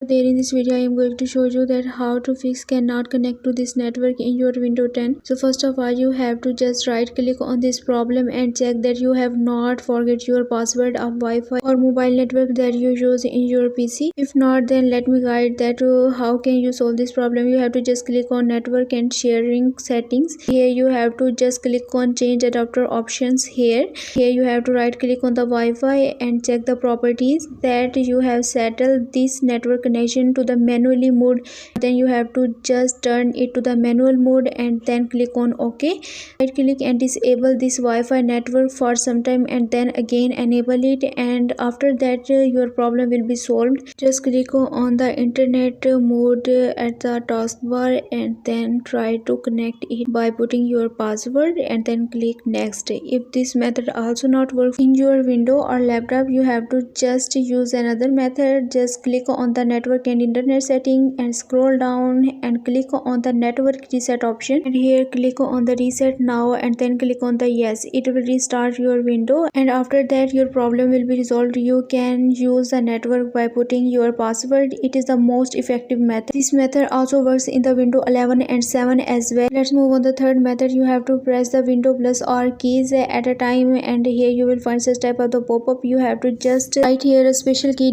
There in this video I am going to show you that how to fix cannot connect to this network in your Windows 10. So first of all you have to just right click on this problem and check that you have not forget your password of Wi-Fi or mobile network that you use in your PC. If not, then let me guide that how can you solve this problem. You have to just click on network and sharing settings. Here you have to just click on change adapter options. Here you have to right click on the Wi-Fi and check the properties that you have settled this network connection to the manually mode. Then you have to just turn it to the manual mode and then click on OK. Right click and disable this Wi-Fi network for some time and then again enable it, and after that your problem will be solved. Just click on the internet mode at the taskbar and then try to connect it by putting your password and then click next. If this method also not work in your window or laptop, you have to just use another method. Just click on the network and internet setting and scroll down and click on the network reset option, and here click on the reset now and then click on the yes. It will restart your window and after that your problem will be resolved. You can use the network by putting your password. It is the most effective method. This method also works in the Windows 11 and 7 as well. Let's move on the third method. You have to press the Windows plus R keys at a time, and here you will find such type of the pop-up. You have to just write here a special key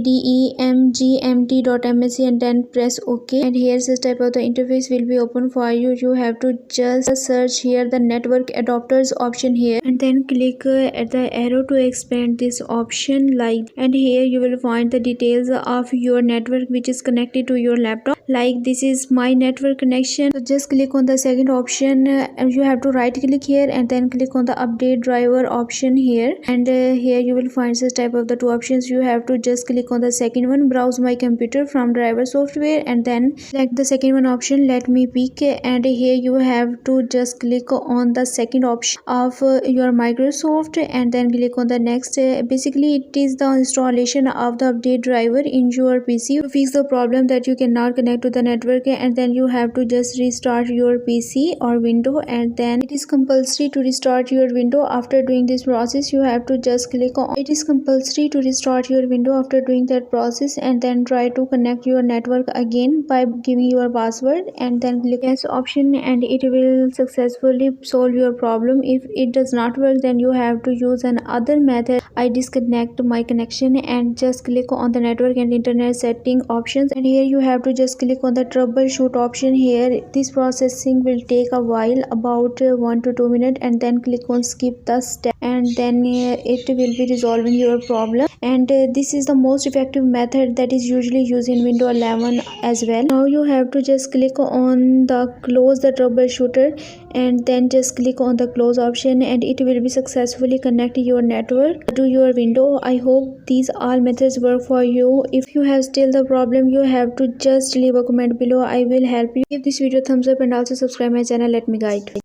DEMGMT.msc and then press OK, and here this type of the interface will be open for you. You have to just search here the network adapters option here and then click at the arrow to expand this option like, and here you will find the details of your network which is connected to your laptop. Like this is my network connection, so just click on the second option and you have to right click here and then click on the update driver option here, and here you will find this type of the two options. You have to just click on the second one, browse my computer from driver software, and then select the second one option, let me pick, and here you have to just click on the second option of your Microsoft and then click on the next. Basically it is the installation of the update driver in your PC to fix the problem that you cannot connect to the network, and then you have to just restart your PC or window, and then it is compulsory to restart your window. After doing this process you have to just click on it is compulsory to restart your window after doing that process, and then try to connect your network again by giving your password and then click yes option, and it will successfully solve your problem. If it does not work, then you have to use another method. I disconnect my connection and just click on the network and internet setting options, and here you have to just click on the troubleshoot option. Here this processing will take a while, about 1 to 2 minutes, and then click on skip the step, and then it will be resolving your problem. And this is the most effective method that is usually used in Windows 11 as well. Now you have to just click on the close the troubleshooter and then just click on the close option, and it will be successfully connect your network to your window. I hope these all methods work for you. If you have still the problem, you have to just leave a comment below. I will help you. Give this video thumbs up and also subscribe my channel. Let me guide.